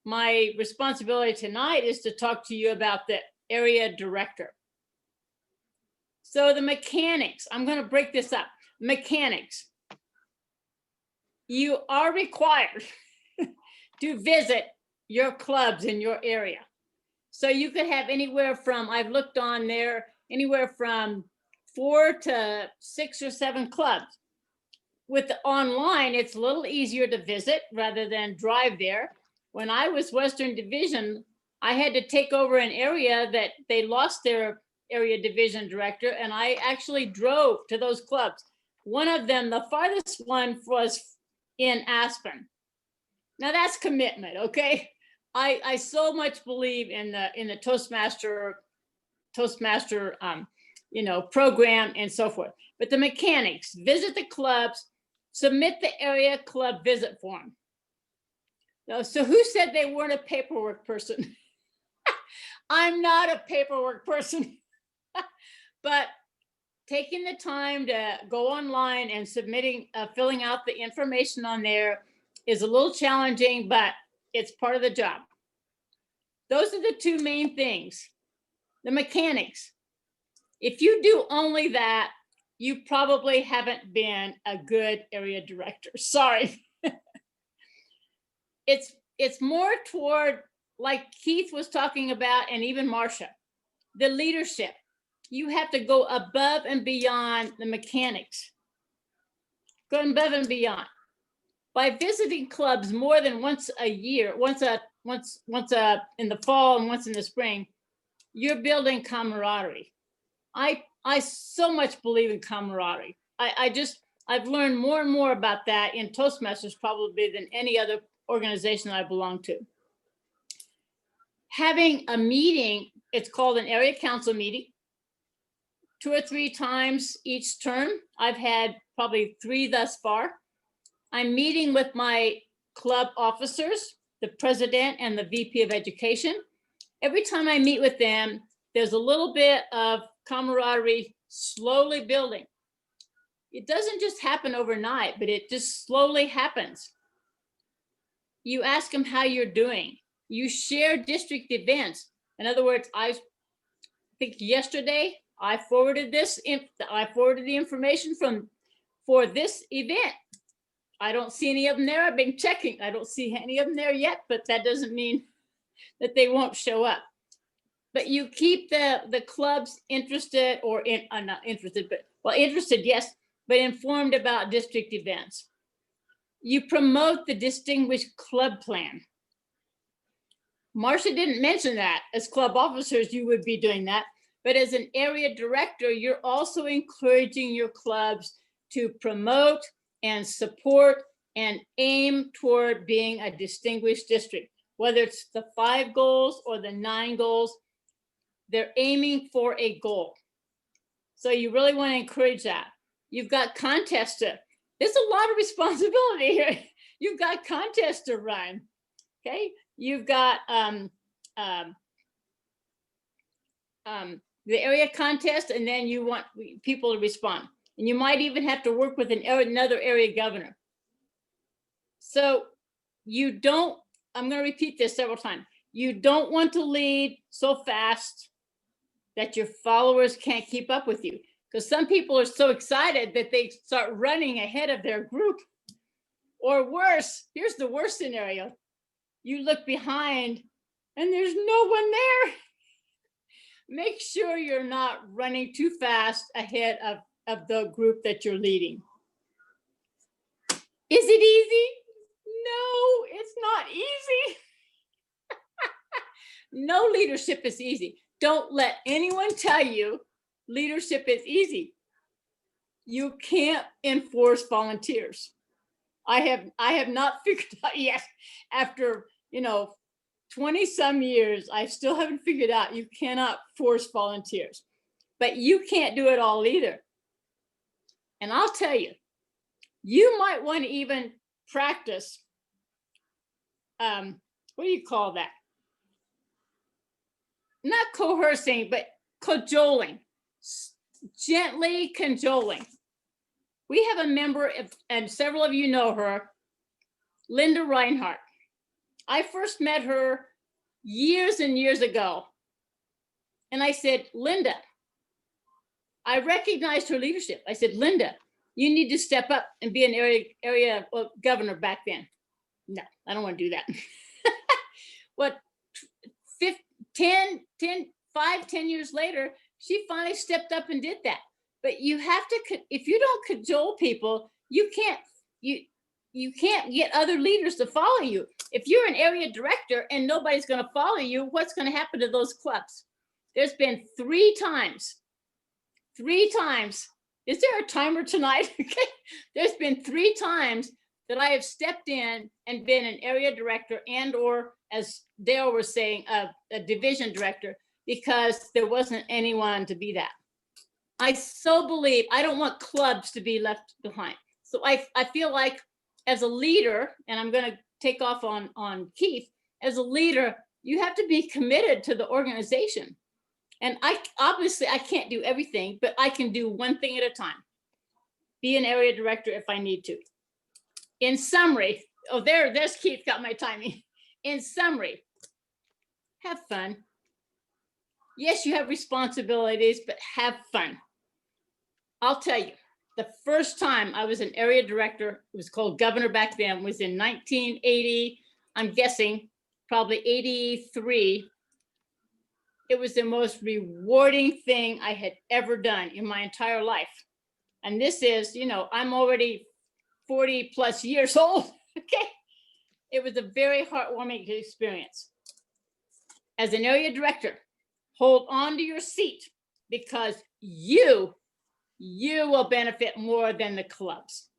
my responsibility tonight is to talk to you about the area director. So the mechanics, I'm going to break this up. Mechanics. You are required to visit your clubs in your area. So you could have anywhere from, I've looked on there, anywhere from 4 to 6 or 7 clubs. With the online, it's a little easier to visit rather than drive there. When I was Western Division, I had to take over an area that they lost their area division director, and I actually drove to those clubs. One of them, the farthest one, was in Aspen. Now that's commitment, okay? I so much believe in the Toastmaster program and so forth. But the mechanics, visit the clubs, submit the area club visit form. So who said they weren't a paperwork person? I'm not a paperwork person, but taking the time to go online and filling out the information on there is a little challenging, but it's part of the job. Those are the 2 main things. The mechanics. If you do only that, you probably haven't been a good area director. Sorry. It's more toward, like Keith was talking about, and even Marcia, the leadership. You have to go above and beyond the mechanics. Go above and beyond. By visiting clubs more than once a year, once in the fall and once in the spring, you're building camaraderie. I so much believe in camaraderie. I've learned more and more about that in Toastmasters probably than any other organization I belong to. Having a meeting, it's called an area council meeting, 2 or 3 times each term. I've had probably 3 thus far. I'm meeting with my club officers, the president and the VP of education. Every time I meet with them, there's a little bit of camaraderie slowly building. It doesn't just happen overnight, but it just slowly happens. You ask them how you're doing. You share district events. In other words, I think yesterday I forwarded the information for this event. I don't see any of them there. I've been checking. I don't see any of them there yet, but that doesn't mean that they won't show up. But you keep the clubs interested, or not interested, but interested, yes, but informed about district events. You promote the distinguished club plan. Marcia didn't mention that. As club officers, you would be doing that. But as an area director, you're also encouraging your clubs to promote and support and aim toward being a distinguished district. Whether it's the 5 goals or the 9 goals, they're aiming for a goal. So you really want to encourage that. You've got contests there's a lot of responsibility here. You've got contests to run, okay? You've got the area contest, and then you want people to respond. And you might even have to work with another area governor. So you don't, I'm going to repeat this several times. You don't want to lead so fast that your followers can't keep up with you. Because some people are so excited that they start running ahead of their group. Or worse, here's the worst scenario. You look behind and there's no one there. Make sure you're not running too fast ahead of the group that you're leading. Is it easy? No, it's not easy. No leadership is easy. Don't let anyone tell you leadership is easy. You can't enforce volunteers. I have not figured out yet, after 20 some years, I still haven't figured out you cannot force volunteers, but you can't do it all either. And I'll tell you, you might want to even practice, what do you call that? Not coercing, but cajoling, gently cajoling. We have a member, and several of you know her, Linda Reinhardt. I first met her years and years ago. And I said, Linda, I recognized her leadership. I said, Linda, you need to step up and be an area governor back then. No, I don't want to do that. What, 10 years later, she finally stepped up and did that. But you have to, if you don't cajole people, you can't get other leaders to follow you. If you're an area director and nobody's going to follow you, what's going to happen to those clubs? There's been 3 times. Is there a timer tonight? There's been 3 times that I have stepped in and been an area director and or, as Dale was saying, a division director, because there wasn't anyone to be that. I so believe, I don't want clubs to be left behind. So I feel like as a leader, and I'm going to take off on Keith, as a leader, you have to be committed to the organization. And obviously I can't do everything, but I can do one thing at a time. Be an area director if I need to. In summary, oh, there's Keith, got my timing. In summary, have fun. Yes, you have responsibilities, but have fun. I'll tell you, the first time I was an area director, it was called governor back then, was in 1980, I'm guessing, probably 83. It was the most rewarding thing I had ever done in my entire life. And this is, I'm already 40 plus years old, okay? It was a very heartwarming experience. As an area director, hold on to your seat, because you will benefit more than the clubs.